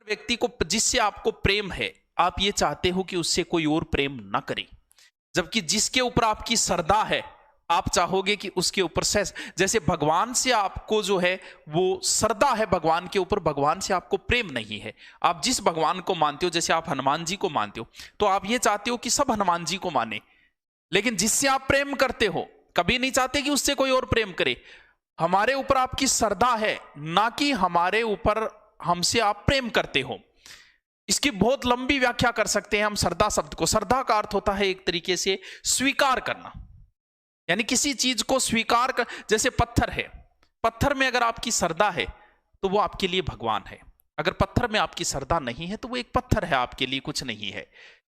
व्यक्ति को जिससे आपको प्रेम है, आप ये चाहते हो कि उससे कोई और प्रेम ना करे, जबकि जिसके ऊपर आपकी श्रद्धा है आप चाहोगे कि उसके ऊपर से, जैसे भगवान से आपको जो है वो श्रद्धा है भगवान के ऊपर, भगवान से आपको प्रेम नहीं है। आप जिस भगवान को मानते हो, जैसे आप हनुमान जी को मानते हो, तो आप ये चाहते हो कि सब हनुमान जी को माने, लेकिन जिससे आप प्रेम करते हो कभी नहीं चाहते कि उससे कोई और प्रेम करे। हमारे ऊपर आपकी श्रद्धा है, ना कि हमारे ऊपर हमसे आप प्रेम करते हो। इसकी बहुत लंबी व्याख्या कर सकते हैं हम श्रद्धा शब्द को। श्रद्धा का अर्थ होता है एक तरीके से स्वीकार करना, यानी किसी चीज को स्वीकार कर। जैसे पत्थर है, पत्थर में अगर आपकी श्रद्धा है तो वो आपके लिए भगवान है, अगर पत्थर में आपकी श्रद्धा नहीं है तो वो एक पत्थर है, आपके लिए कुछ नहीं है।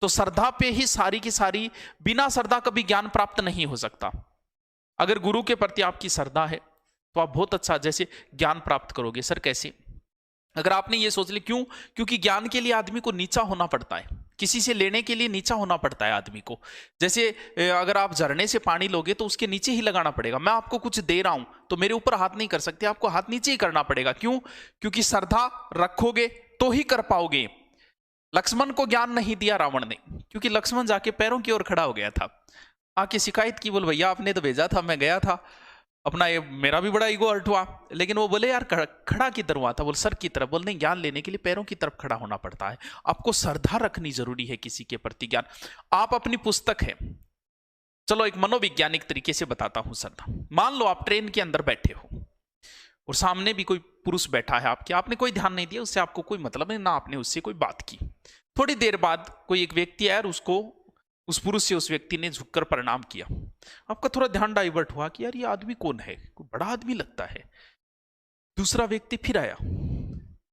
तो श्रद्धा पे ही सारी की सारी, बिना श्रद्धा कभी ज्ञान प्राप्त नहीं हो सकता। अगर गुरु के प्रति आपकी श्रद्धा है तो आप बहुत अच्छा जैसे ज्ञान प्राप्त करोगे। सर कैसे? अगर आपने ये सोच लिया, क्यों? क्योंकि ज्ञान के लिए आदमी को नीचा होना पड़ता है, किसी से लेने के लिए नीचा होना पड़ता है आदमी को। जैसे अगर आप झरने से पानी लोगे तो उसके नीचे ही लगाना पड़ेगा। मैं आपको कुछ दे रहा हूं तो मेरे ऊपर हाथ नहीं कर सकते, आपको हाथ नीचे ही करना पड़ेगा। क्यों? क्योंकि श्रद्धा रखोगे तो ही कर पाओगे। लक्ष्मण को ज्ञान नहीं दिया रावण ने, क्योंकि लक्ष्मण जाके पैरों की ओर खड़ा हो गया था, आके शिकायत की, बोल भैया आपने तो भेजा था, मैं गया था, अपना ये मेरा भी बड़ा ईगो हर्ट हुआ। लेकिन वो बोले यार खड़ा किधर हुआ था? बोल सर की तरफ। बोल नहीं, ज्ञान लेने के लिए पैरों की तरफ खड़ा होना पड़ता है। आपको श्रद्धा रखनी जरूरी है किसी के प्रति। ज्ञान आप अपनी पुस्तक है, चलो एक मनोवैज्ञानिक तरीके से बताता हूं श्रद्धा। मान लो आप ट्रेन के अंदर बैठे हो और सामने भी कोई पुरुष बैठा है आपके, आपने कोई ध्यान नहीं दिया, उससे आपको कोई मतलब नहीं, ना आपने उससे कोई बात की। थोड़ी देर बाद कोई एक व्यक्ति आया और उसको, उस पुरुष से उस व्यक्ति ने झुककर प्रणाम किया। आपका थोड़ा ध्यान डाइवर्ट हुआ कि यार ये आदमी कौन है, कोई बड़ा आदमी लगता है। दूसरा व्यक्ति फिर आया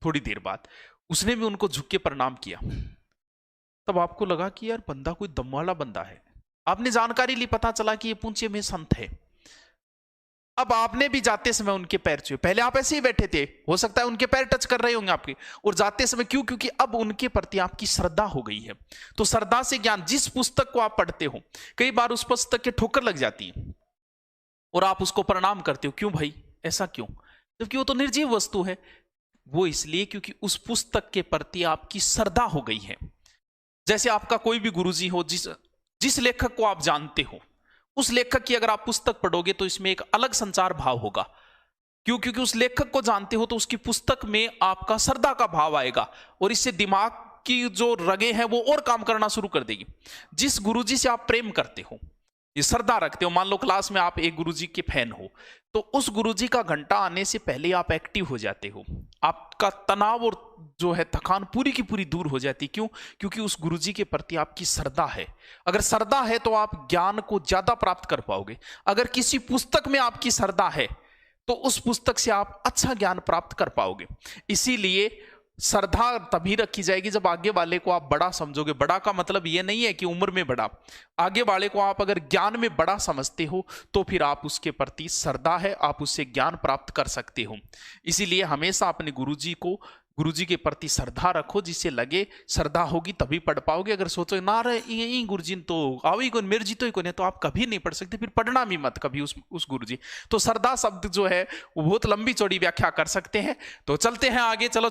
थोड़ी देर बाद, उसने भी उनको झुक के प्रणाम किया। तब आपको लगा कि यार बंदा कोई दम वाला बंदा है। आपने जानकारी ली, पता चला कि ये पूंछे में संत है। अब आपने भी जाते समय उनके पैर छुए। पहले आप ऐसे ही बैठे थे, हो सकता है उनके पैर टच कर रहे होंगे आपके, और जाते समय क्यों? क्योंकि अब उनके प्रति आपकी श्रद्धा हो गई है। तो श्रद्धा से ज्ञान, जिस पुस्तक को आप पढ़ते हो, कई बार उस पुस्तक के ठोकर लग जाती है और आप उसको प्रणाम करते हो। क्यों भाई, ऐसा क्यों? जबकि वो तो निर्जीव वस्तु है। वो इसलिए क्योंकि उस पुस्तक के प्रति आपकी श्रद्धा हो गई है। जैसे आपका कोई भी गुरुजी हो, जिस लेखक को आप जानते हो, उस लेखक की अगर आप पुस्तक पढ़ोगे तो इसमें एक अलग संचार भाव होगा। क्यों? क्योंकि उस लेखक को जानते हो तो उसकी पुस्तक में आपका श्रद्धा का भाव आएगा, और इससे दिमाग की जो रगे हैं वो और काम करना शुरू कर देगी। जिस गुरुजी से आप प्रेम करते हो, ये श्रद्धा रखते हो, मान लो क्लास में आप एक गुरुजी के फैन हो, तो उस गुरुजी का घंटा आने से पहले आप एक्टिव हो जाते हो। आपका तनाव और जो है थकान पूरी की पूरी दूर हो जाती। क्यों? क्योंकि उस गुरुजी के प्रति आपकी श्रद्धा है। अगर श्रद्धा है तो आप ज्ञान को ज्यादा प्राप्त कर पाओगे। अगर किसी पुस्तक में आपकी श्रद्धा है तो उस पुस्तक से आप अच्छा ज्ञान प्राप्त कर पाओगे। इसीलिए श्रद्धा तभी रखी जाएगी जब आगे वाले को आप बड़ा समझोगे। बड़ा का मतलब यह नहीं है कि उम्र में बड़ा, आगे वाले को आप अगर ज्ञान में बड़ा समझते हो तो फिर आप उसके प्रति श्रद्धा है, आप उससे ज्ञान प्राप्त कर सकते हो। इसीलिए हमेशा अपने गुरुजी के प्रति श्रद्धा रखो, जिससे लगे श्रद्धा होगी तभी पढ़ पाओगे। अगर सोचो ना रहे गुरुजी तो आओ को मेरे जी तो ही को नहीं, तो आप कभी नहीं पढ़ सकते, फिर पढ़ना भी मत कभी उस गुरुजी। तो श्रद्धा शब्द जो है वो बहुत लंबी चौड़ी व्याख्या कर सकते हैं। तो चलते हैं आगे, चलो।